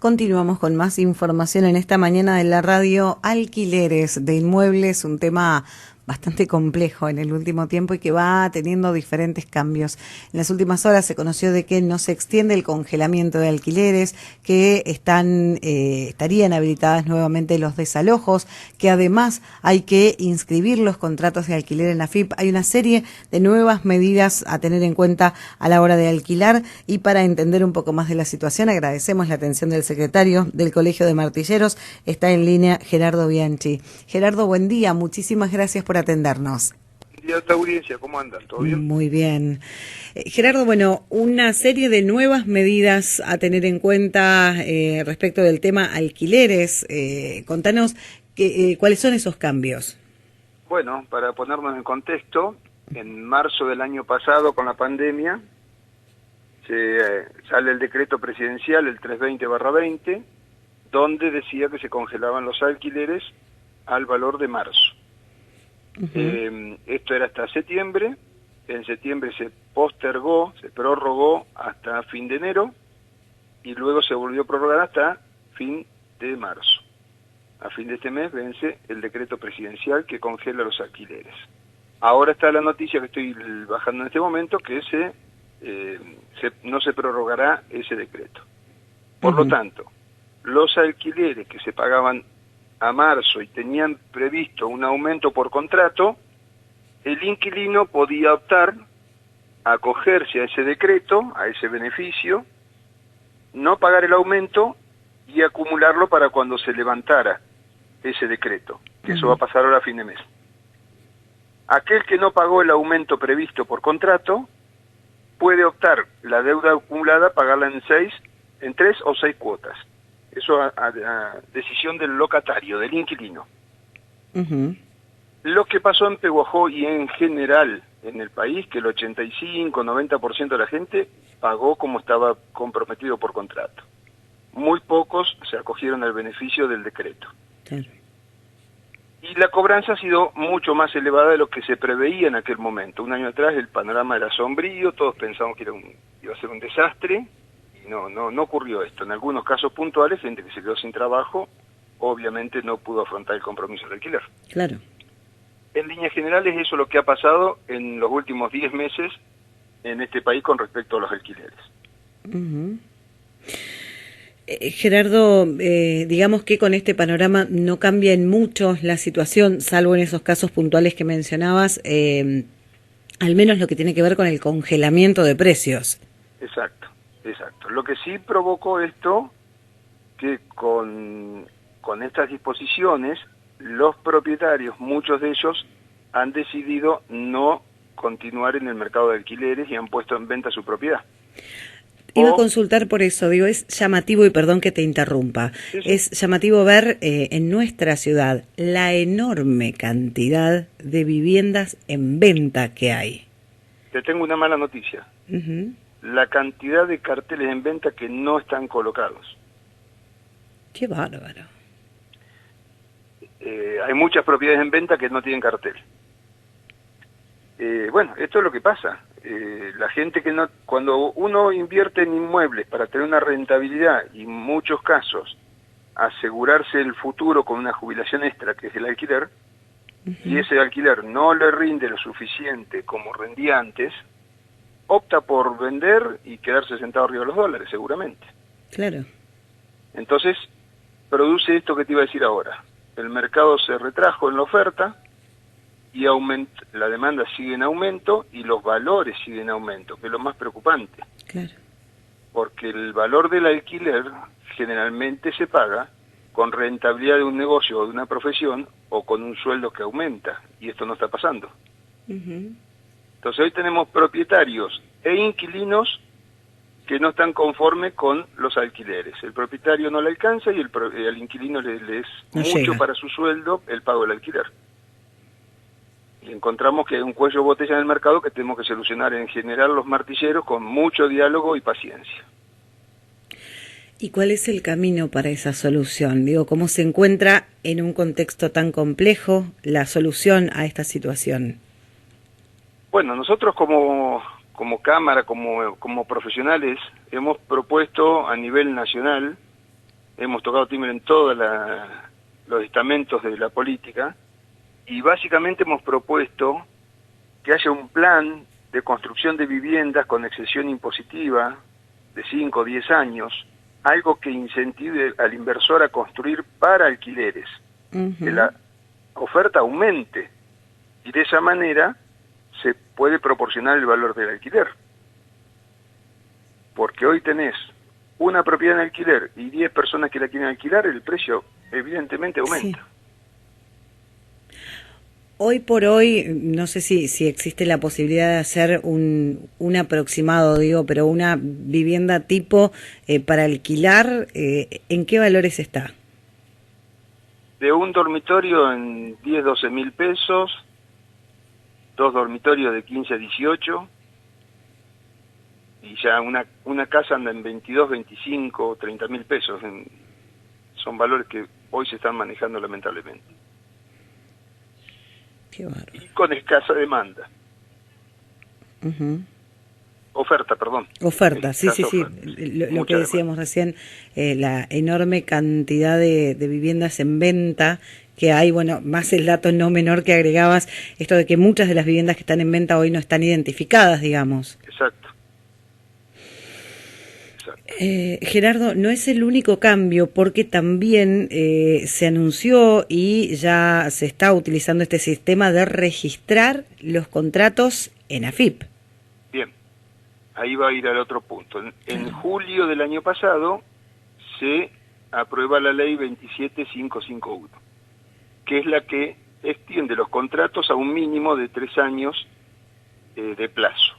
Continuamos con más información en esta mañana de la radio. Alquileres de inmuebles, un tema bastante complejo en el último tiempo y que va teniendo diferentes cambios. En las últimas horas se conoció de que no se extiende el congelamiento de alquileres, que estarían habilitadas nuevamente los desalojos, que además hay que inscribir los contratos de alquiler en AFIP. Hay una serie de nuevas medidas a tener en cuenta a la hora de alquilar, y para entender un poco más de la situación agradecemos la atención del secretario del Colegio de Martilleros. Está en línea Gerardo Bianchi. Gerardo, buen día, muchísimas gracias por atendernos. Buen día a esta audiencia, ¿cómo andan? ¿Todo bien? Muy bien. Gerardo, bueno, una serie de nuevas medidas a tener en cuenta respecto del tema alquileres. Contanos cuáles son esos cambios. Bueno, para ponernos en contexto, en marzo del año pasado, con la pandemia, sale el decreto presidencial, el 320/20, donde decía que se congelaban los alquileres al valor de marzo. Esto era hasta septiembre. En septiembre se postergó, se prorrogó hasta fin de enero y luego se volvió a prorrogar hasta fin de marzo. A fin de este mes vence el decreto presidencial que congela los alquileres. Ahora está la noticia que estoy bajando en este momento, que no se prorrogará ese decreto. Por lo tanto, los alquileres que se pagaban a marzo y tenían previsto un aumento por contrato, el inquilino podía optar a acogerse a ese decreto, a ese beneficio, no pagar el aumento y acumularlo para cuando se levantara ese decreto, que eso va a pasar ahora a fin de mes. Aquel que no pagó el aumento previsto por contrato puede optar la deuda acumulada, pagarla en 3 o 6 cuotas. Eso a decisión del locatario, del inquilino. Lo que pasó en Pehuajó y en general en el país, que el 85-90% de la gente pagó como estaba comprometido por contrato. Muy pocos se acogieron al beneficio del decreto. Claro. Y la cobranza ha sido mucho más elevada de lo que se preveía en aquel momento. Un año atrás el panorama era sombrío, todos pensábamos que iba a ser un desastre. No ocurrió esto. En algunos casos puntuales, gente que se quedó sin trabajo, obviamente no pudo afrontar el compromiso de alquiler. Claro. En líneas generales, eso es lo que ha pasado en los últimos 10 meses en este país con respecto a los alquileres. Gerardo, digamos que con este panorama no cambia en mucho la situación, salvo en esos casos puntuales que mencionabas, al menos lo que tiene que ver con el congelamiento de precios. Exacto. Lo que sí provocó esto, que con estas disposiciones, los propietarios, muchos de ellos, han decidido no continuar en el mercado de alquileres y han puesto en venta su propiedad. Iba a consultar por eso, digo, es llamativo, y perdón que te interrumpa, sí. Es llamativo ver en nuestra ciudad la enorme cantidad de viviendas en venta que hay. Te tengo una mala noticia. La cantidad de carteles en venta que no están colocados. ¡Qué bárbaro! Hay muchas propiedades en venta que no tienen cartel. Bueno, esto es lo que pasa. La gente cuando uno invierte en inmuebles para tener una rentabilidad y en muchos casos asegurarse el futuro con una jubilación extra, que es el alquiler, y ese alquiler no le rinde lo suficiente como rendía antes, opta por vender y quedarse sentado arriba de los dólares, seguramente. Claro. Entonces, produce esto que te iba a decir ahora. El mercado se retrajo en la oferta y la demanda sigue en aumento y los valores siguen en aumento, que es lo más preocupante. Claro. Porque el valor del alquiler generalmente se paga con rentabilidad de un negocio o de una profesión o con un sueldo que aumenta, y esto no está pasando. Entonces hoy tenemos propietarios e inquilinos que no están conformes con los alquileres. El propietario no le alcanza y el inquilino le es no mucho llega para su sueldo el pago del alquiler. Y encontramos que hay un cuello de botella en el mercado que tenemos que solucionar en general los martilleros con mucho diálogo y paciencia. ¿Y cuál es el camino para esa solución? Digo, ¿cómo se encuentra en un contexto tan complejo la solución a esta situación? Bueno, nosotros como Cámara, como profesionales, hemos propuesto a nivel nacional hemos tocado timbre en todos los estamentos de la política, y básicamente hemos propuesto que haya un plan de construcción de viviendas con exención impositiva de 5 o 10 años, algo que incentive al inversor a construir para alquileres, que la oferta aumente, y de esa manera se puede proporcionar el valor del alquiler. Porque hoy tenés una propiedad en alquiler y 10 personas que la quieren alquilar, el precio evidentemente aumenta. Sí. Hoy por hoy, no sé si existe la posibilidad de hacer un aproximado, digo, pero una vivienda tipo para alquilar, ¿en qué valores está? De un dormitorio en 10, 12 mil pesos, 2 dormitorios de 15 a 18, y ya una casa anda en 22, 25, 30 mil pesos. Son valores que hoy se están manejando lamentablemente. Qué bárbaro. Y con escasa demanda. Oferta, perdón. Oferta, sí. Oferta. Lo que decíamos recién, la enorme cantidad de viviendas en venta que hay, bueno, más el dato no menor que agregabas, esto de que muchas de las viviendas que están en venta hoy no están identificadas, digamos. Exacto. Gerardo, no es el único cambio, porque también se anunció y ya se está utilizando este sistema de registrar los contratos en AFIP. Bien, ahí va a ir al otro punto. En julio del año pasado se aprueba la ley 27551, que es la que extiende los contratos a un mínimo de 3 años de plazo,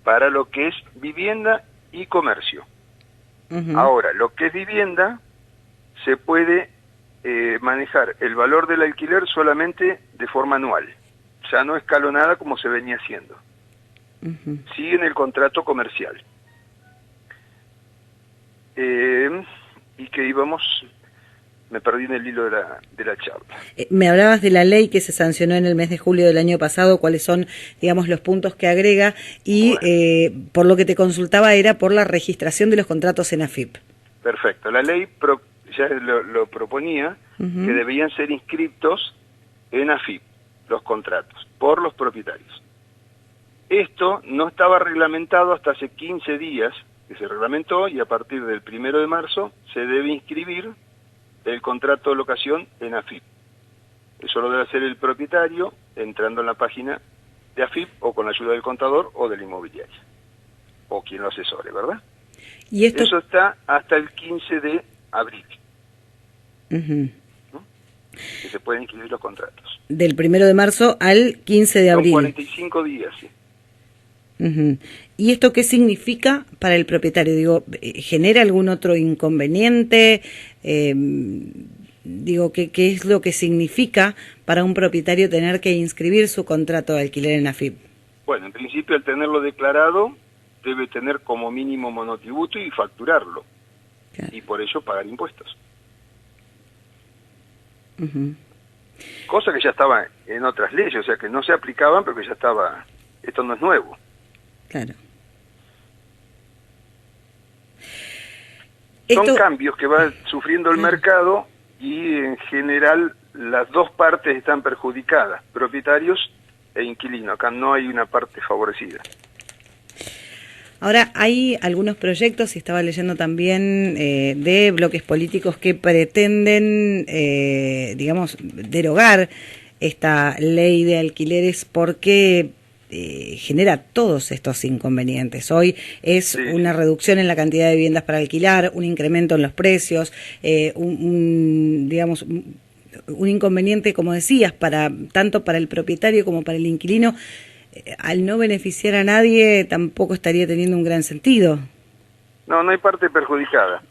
para lo que es vivienda y comercio. Ahora, lo que es vivienda, se puede manejar el valor del alquiler solamente de forma anual, ya no escalonada como se venía haciendo. Sigue en el contrato comercial. Y que íbamos, me perdí en el hilo de la charla. Me hablabas de la ley que se sancionó en el mes de julio del año pasado, cuáles son, digamos, los puntos que agrega, y bueno, por lo que te consultaba era por la registración de los contratos en AFIP. Perfecto, la ley ya lo proponía, que debían ser inscriptos en AFIP, los contratos, por los propietarios. Esto no estaba reglamentado hasta hace 15 días, que se reglamentó, y a partir del 1 de marzo se debe inscribir el contrato de locación en AFIP. Eso lo debe hacer el propietario entrando en la página de AFIP o con la ayuda del contador o del inmobiliario, o quien lo asesore, ¿verdad? ¿Y esto? Eso está hasta el 15 de abril, ¿no? Que se pueden inscribir los contratos. Del 1 de marzo al 15 de abril. Son 45 días, sí. ¿Y esto qué significa para el propietario? Digo, ¿genera algún otro inconveniente? Digo, ¿qué es lo que significa para un propietario tener que inscribir su contrato de alquiler en AFIP? Bueno, en principio, al tenerlo declarado, debe tener como mínimo monotributo y facturarlo. Claro. Y por ello pagar impuestos. Cosa que ya estaba en otras leyes, o sea que no se aplicaban, pero que ya estaba. Esto no es nuevo. Claro. Son cambios que va sufriendo el mercado, y en general las dos partes están perjudicadas, propietarios e inquilinos. Acá no hay una parte favorecida. Ahora, hay algunos proyectos, y estaba leyendo también, de bloques políticos que pretenden, digamos, derogar esta ley de alquileres porque genera todos estos inconvenientes. Hoy es una reducción en la cantidad de viviendas para alquilar, un incremento en los precios, digamos, un inconveniente, como decías, tanto para el propietario como para el inquilino. Al no beneficiar a nadie, tampoco estaría teniendo un gran sentido. No hay parte perjudicada.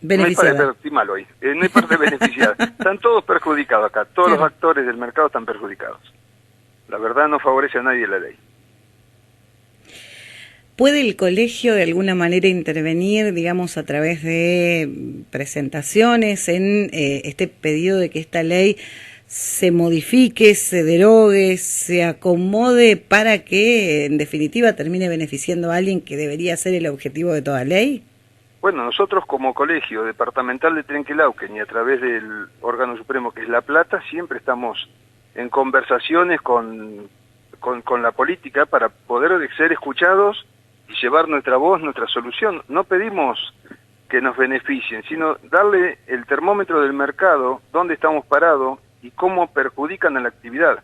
Beneficiada. No hay parte, mal hoy. No hay parte beneficiada. Están todos perjudicados acá. Todos los actores del mercado están perjudicados. La verdad no favorece a nadie la ley. ¿Puede el colegio de alguna manera intervenir, digamos, a través de presentaciones en este pedido de que esta ley se modifique, se derogue, se acomode para que, en definitiva, termine beneficiando a alguien que debería ser el objetivo de toda ley? Bueno, nosotros como colegio departamental de Trenquelauquen y a través del órgano supremo que es La Plata, siempre estamos en conversaciones con la política para poder ser escuchados y llevar nuestra voz, nuestra solución. No pedimos que nos beneficien, sino darle el termómetro del mercado, dónde estamos parados y cómo perjudican a la actividad.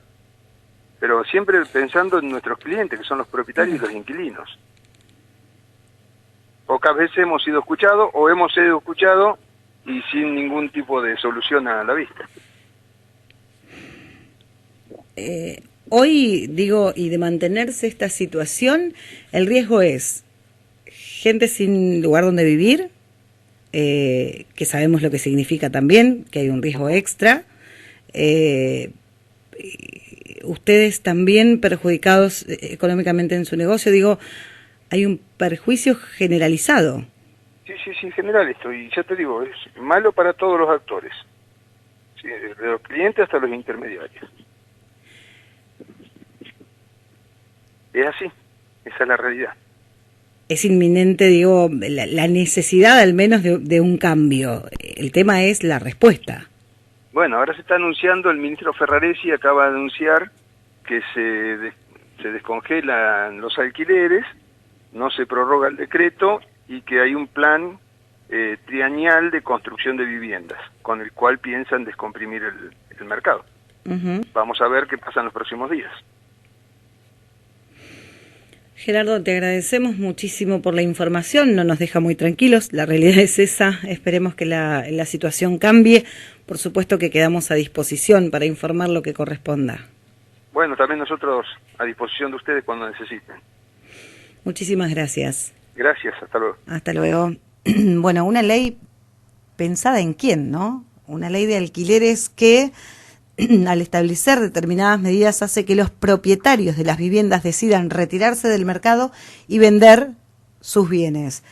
Pero siempre pensando en nuestros clientes, que son los propietarios y los inquilinos. Pocas veces hemos sido escuchados o hemos sido escuchados y sin ningún tipo de solución a la vista. Hoy, digo, y de mantenerse esta situación, el riesgo es gente sin lugar donde vivir, que sabemos lo que significa también, que hay un riesgo extra, ustedes también perjudicados económicamente en su negocio, digo, hay un perjuicio generalizado. Sí, general esto, y ya te digo, es malo para todos los actores, sí, desde los clientes hasta los intermediarios. Es así, esa es la realidad. Es inminente, digo, la necesidad al menos de un cambio. El tema es la respuesta. Bueno, ahora se está anunciando, el ministro Ferraresi acaba de anunciar que se descongelan los alquileres, no se prorroga el decreto y que hay un plan trianual de construcción de viviendas, con el cual piensan descomprimir el mercado. Vamos a ver qué pasa en los próximos días. Gerardo, te agradecemos muchísimo por la información, no nos deja muy tranquilos, la realidad es esa, esperemos que la situación cambie, por supuesto que quedamos a disposición para informar lo que corresponda. Bueno, también nosotros a disposición de ustedes cuando necesiten. Muchísimas gracias. Gracias, hasta luego. Hasta luego. Bueno, una ley pensada en quién, ¿no? Una ley de alquileres que al establecer determinadas medidas hace que los propietarios de las viviendas decidan retirarse del mercado y vender sus bienes.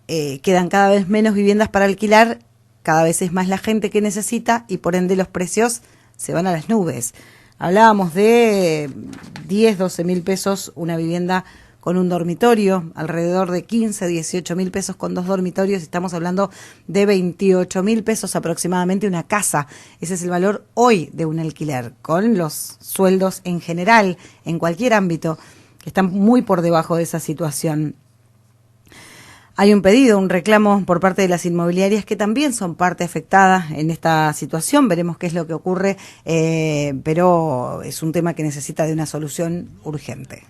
Quedan cada vez menos viviendas para alquilar, cada vez es más la gente que necesita y por ende los precios se van a las nubes. Hablábamos de 10, 12 mil pesos una vivienda con un dormitorio, alrededor de 15, 18 mil pesos con 2 dormitorios, estamos hablando de 28 mil pesos aproximadamente una casa. Ese es el valor hoy de un alquiler, con los sueldos en general, en cualquier ámbito, que están muy por debajo de esa situación. Hay un pedido, un reclamo por parte de las inmobiliarias que también son parte afectada en esta situación. Veremos qué es lo que ocurre, pero es un tema que necesita de una solución urgente.